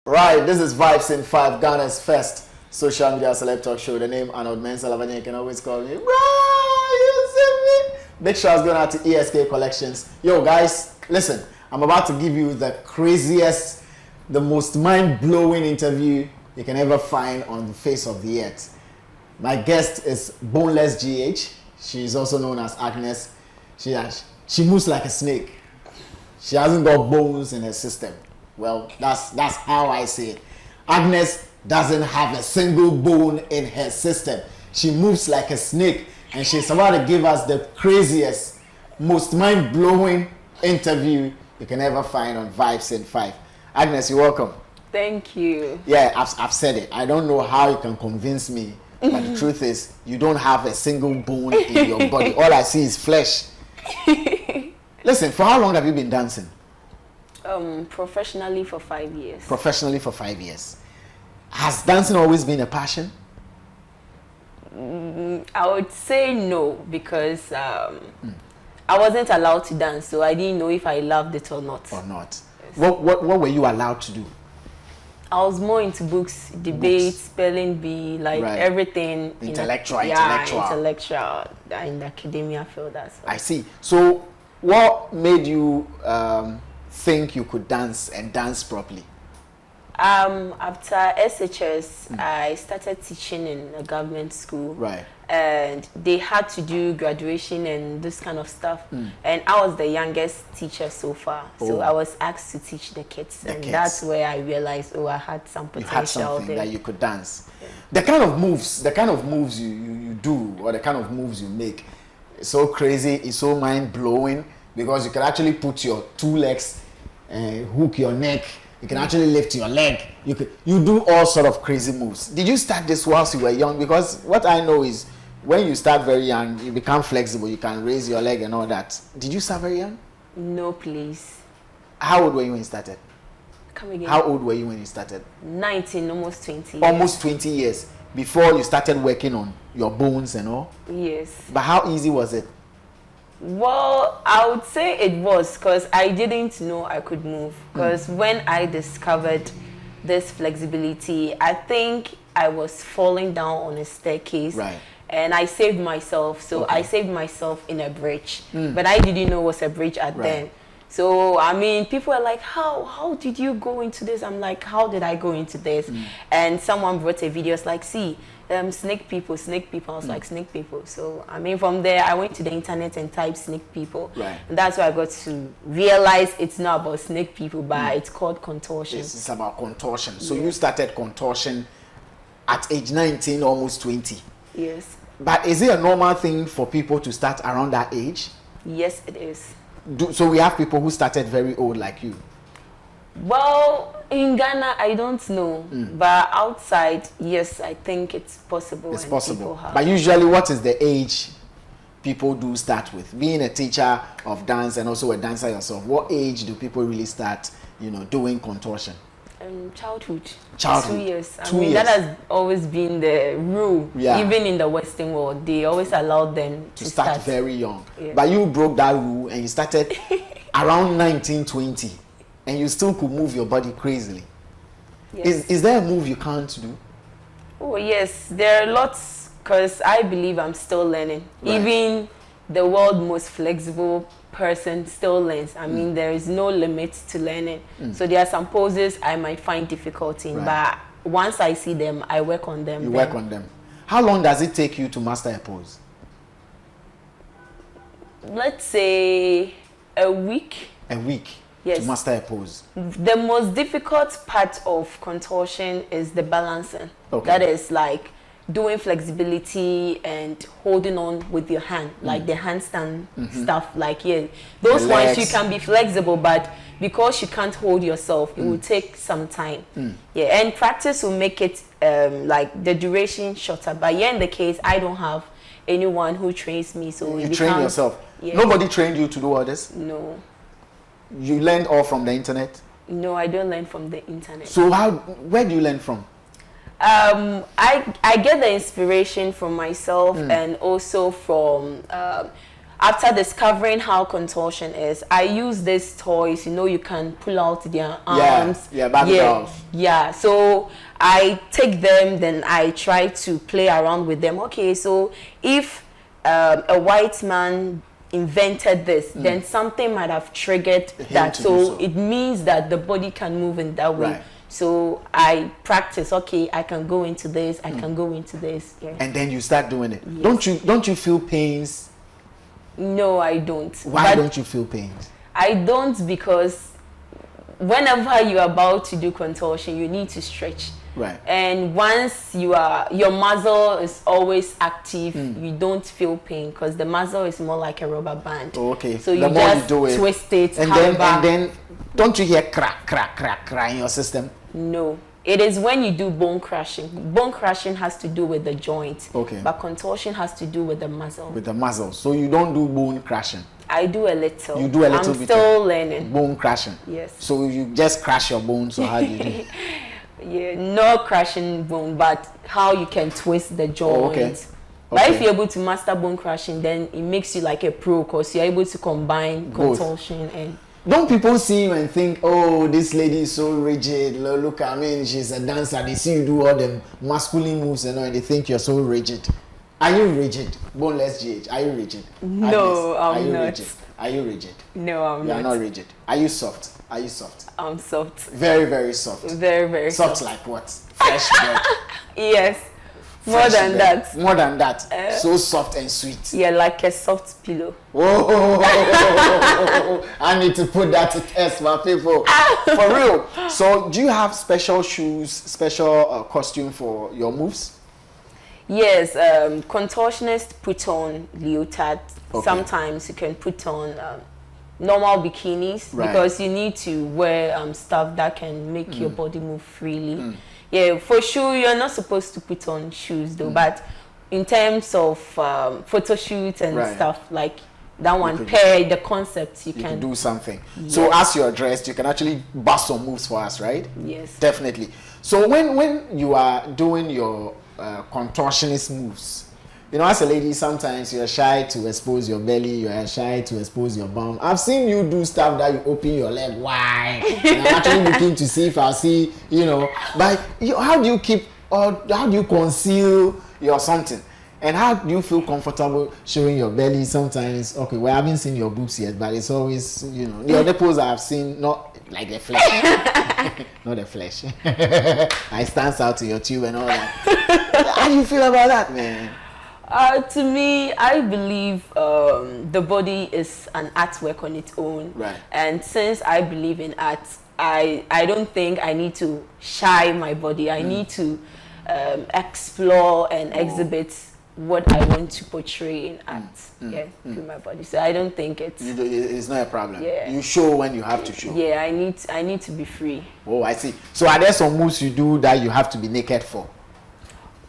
Right, this is Vibes in 5, Ghana's first social media celeb talk show. The name Arnold, Elavanyo, you can always call me. Bro, you see me? Big shouts going out to ESK Collections. Yo, guys, listen, I'm about to give you the craziest, the most mind-blowing interview you can ever find on the face of the earth. My guest is Boneless GH. She is also known as Agnes. She moves like a snake. She hasn't got bones in her system. Well, that's how I say it. Agnes doesn't have a single bone in her system. She moves like a snake, and she's about to give us the craziest, most mind-blowing interview you can ever find on Vibes in 5. Agnes, you're welcome. Thank you. Yeah, I've said it. I don't know how you can convince me, but the truth is, you don't have a single bone in your body. All I see is flesh. Listen, for how long have you been dancing? Professionally for 5 years. Professionally for 5 years. Has dancing always been a passion? I would say no, because I wasn't allowed to dance, so I didn't know if I loved it or not. Or not. Yes. What were you allowed to do? I was more into books, debates, spelling bee, like Right. everything. Intellectual. Intellectual. In the academia field, that's all. I see. So what made you think you could dance and dance properly? After SHS, I started teaching in a government school. Right. And they had to do graduation and this kind of stuff. And I was the youngest teacher so far. So I was asked to teach the kids. Kids. That's where I realized, oh, I had some potential You had something there. that you could dance. Yeah. The kind of moves you do, or the kind of moves you make, it's so crazy, it's so mind-blowing, because you can actually put your two legs, hook your neck, you can actually lift your leg, you do all sort of crazy moves. Did you start this whilst you were young? Because what I know is, when you start very young, you become flexible, you can raise your leg and all that. Did you start very young? No, please. How old were you when you started? Come again. How old were you when you started? 19, almost 20. Almost 20 years before you started working on your bones and all? Yes. But how easy was it? Well, I would say it was, because I didn't know I could move. Because when I discovered this flexibility, I think I was falling down on a staircase. Right. And I saved myself. So I saved myself in a bridge. But I didn't know it was a bridge at then. So, I mean, people are like, how did you go into this? I'm like, how did I go into this? And someone brought a video. It's like, see, snake people. I was like, snake people. So, I mean, from there, I went to the internet and typed snake people. Right. And that's where I got to realize it's not about snake people, but it's called contortion. It's about contortion. So you started contortion at age 19, almost 20. Yes. But is it a normal thing for people to start around that age? Yes, it is. So we have people who started very old like you? Well, in Ghana, I don't know. But outside, yes, I think it's possible. It's possible. Have. But usually, what is the age people do start with? Being a teacher of dance and also a dancer yourself, what age do people really start, doing contortion? Childhood. 2 years. I 2 mean, years. that has always been the rule. Yeah. Even in the Western world, they always allow them to start very young. Yeah. But you broke that rule and you started around 1920, and you still could move your body crazily. Yes. Is there a move you can't do? Oh, yes. There are lots, because I believe I'm still learning. Right. Even the world's most flexible person still learns. I mean, there is no limit to learning. So there are some poses I might find difficult in, but once I see them, I work on them. You work on them. How long does it take you to master a pose? Let's say a week. A week. Yes. To master a pose. The most difficult part of contortion is the balancing. Okay. That is like doing flexibility and holding on with your hand, like the handstand stuff. Like, those The ones legs. you can be flexible, but because you can't hold yourself, it will take some time. And practice will make it like the duration shorter. But in the case, I don't have anyone who trains me, so You train yourself. Yes. Nobody trained you to do all this? No. You learned all from the internet? No, I don't learn from the internet. So where do you learn from? I get the inspiration from myself and also from after discovering how contortion is, I use these toys. You know, you can pull out their arms. Barbie dolls. Yeah, so I take them, then I try to play around with them. Okay, so if a white man invented this, then something might have triggered that. So it means that the body can move in that way. Right. So I practice. Okay, I can go into this. I can go into this. Yeah. And then you start doing it. Yes. Don't you feel pains? No, I don't. Why don't you feel pains? I don't, because whenever you're about to do contortion, you need to stretch. Right. And once your muscle is always active, you don't feel pain, because the muscle is more like a rubber band. Oh, okay. So you just twist it, and then don't you hear crack, crack, crack, crack in your system? No. It is when you do bone crushing. Bone crushing has to do with the joint. Okay. But contortion has to do with the muscle. With the muscle. So you don't do bone crushing? I do a little. You do a little bit. I'm bit still learning. Bone crushing? Yes. So you just crush your bones, or how do you do it? Yeah, no crushing bone, but how you can twist the joint. Oh, okay. But if you're able to master bone crushing, then it makes you like a pro, because you're able to combine contortion and... Don't people see you and think, oh, this lady is so rigid, look, I mean, she's a dancer, they see you do all the masculine moves and all, and they think you're so rigid. Are you rigid? Boneless GH, are you rigid? No, I'm not. Rigid? Are you rigid? No, I'm not. You're not rigid. Are you soft? Are you soft? I'm soft. Very, very soft. Very, very soft. Soft like what? Fresh bread. Yes. Fresh More than bread. that. More than that. So soft and sweet. Yeah, like a soft pillow. Whoa! I need to put that to test, my people. For real. So, do you have special shoes, special costume for your moves? Yes, contortionists put on leotard. Okay. Sometimes you can put on normal bikinis, because you need to wear stuff that can make your body move freely. Yeah, for sure, you're not supposed to put on shoes though, but in terms of photo shoots and stuff like that one, the concept, you can do something. Yes. So as you're dressed, you can actually bust some moves for us, right? Yes. Definitely. So when you are doing your contortionist moves, you know, as a lady, sometimes you're shy to expose your belly, you're shy to expose your bum. I've seen you do stuff that you open your leg wide. And I'm actually looking to see if I'll see, you know, but how do you keep, or how do you conceal your something? And how do you feel comfortable showing your belly sometimes? Okay, well, I haven't seen your boobs yet, but it's always, you know, the other pose I've seen, not like the flesh. Not the flesh. It stands out to your tube and all that. How do you feel about that, man? To me, I believe the body is an artwork on its own. Right. And since I believe in art, I don't think I need to shy my body. I need to explore and exhibit what I want to portray in art, through my body. So I don't think it's not a problem. Yeah. You show when you have to show. Yeah, I need to be free. Oh, I see. So are there some moves you do that you have to be naked for?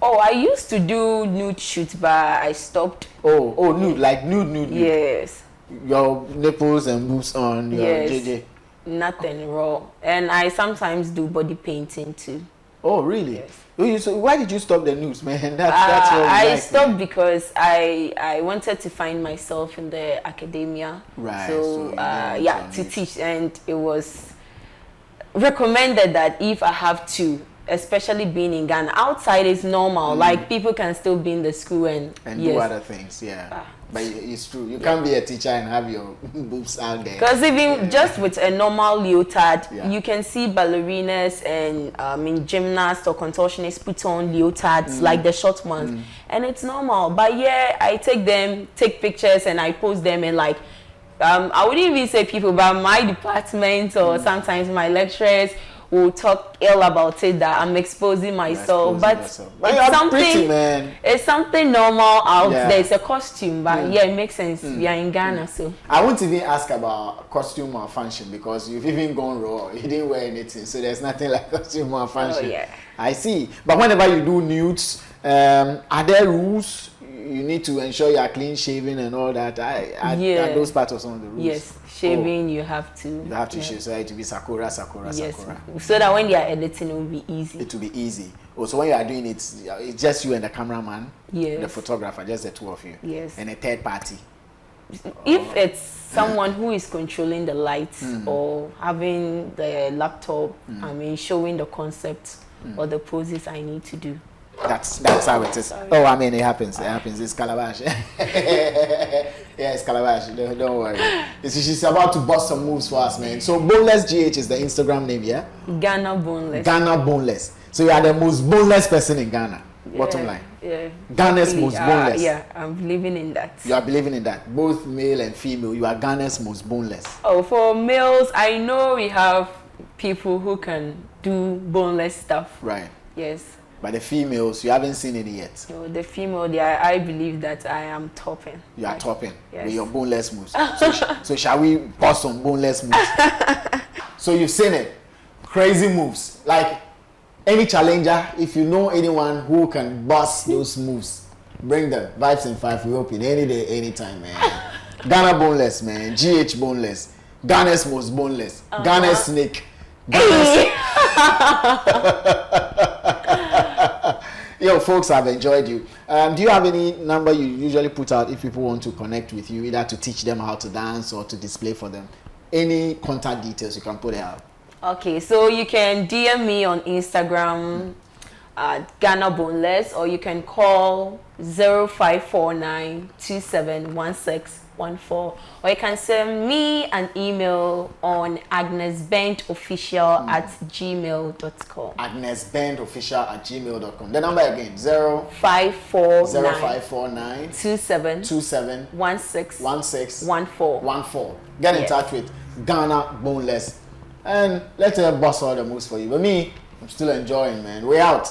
Oh, I used to do nude shoots, but I stopped. Oh, nude, like nude. Yes. Your nipples and boobs on your JJ. Nothing raw. And I sometimes do body painting too. Oh, really? Yes. So why did you stop the nudes, man? That's what I stopped because I wanted to find myself in the academia. Right. So to teach, and it was recommended that if I have to, especially being in Ghana, outside is normal. Like people can still be in the school and do other things. Yeah. But it's true. You can't be a teacher and have your boobs out there. Because even just with a normal leotard, you can see ballerinas and gymnasts or contortionists put on leotards like the short ones, and it's normal. But yeah, I take pictures and I post them, and like I wouldn't even say people, but my department or sometimes my lecturers will talk ill about it, that I'm exposing myself, but it's something pretty, man. It's something normal out there. It's a costume, but it makes sense. We are in Ghana, so I won't even ask about costume malfunction, because you've even gone raw. You didn't wear anything, so there's nothing like costume malfunction. Oh, yeah. I see. But whenever you do nudes, are there rules? You need to ensure you are clean shaven and all that. Are those parts of some of the rules? Yes, shaving you have to. You have to shave, so it will be sakura. Yes, so that when you are editing, it will be easy. It will be easy. Oh, so when you are doing it, it's just you and the cameraman, yes, the photographer, just the two of you. Yes. And a third party. if it's someone who is controlling the lights or having the laptop, I mean, showing the concept or the poses I need to do. That's how it is. Sorry. Oh, I mean, it happens. It happens. It's calabash. Yeah, it's calabash. Don't worry. She's about to bust some moves for us, man. So Boneless GH is the Instagram name, yeah? Ghana Boneless. Ghana Boneless. So you are the most boneless person in Ghana. Bottom line. Yeah. Ghana's most boneless. Yeah, I'm believing in that. You are believing in that. Both male and female. You are Ghana's most boneless. Oh, for males, I know we have people who can do boneless stuff. Right. Yes. But the females, you haven't seen any yet. So the female, I believe that I am topping. You are topping yes. with your boneless moves. So shall we pause some boneless moves? So you've seen it. Crazy moves. Like any challenger, if you know anyone who can bust those moves, bring them. Vibes in 5, we open any day, anytime, man. Ghana boneless, man. GH boneless. Ghana's most boneless. Ghana's snake. Ghana's... Yo, folks, I've enjoyed you. Do you have any number you usually put out if people want to connect with you, either to teach them how to dance or to display for them? Any contact details you can put out? Okay, so you can DM me on Instagram at Ghana Boneless, or you can call 0549 271614, or you can send me an email on agnesbentofficial@gmail.com. agnesbentofficial@gmail.com. The number again, 0549 27 16 Get in touch with Ghana Boneless. And let's bust all the moves for you. But me, I'm still enjoying, man. Way out.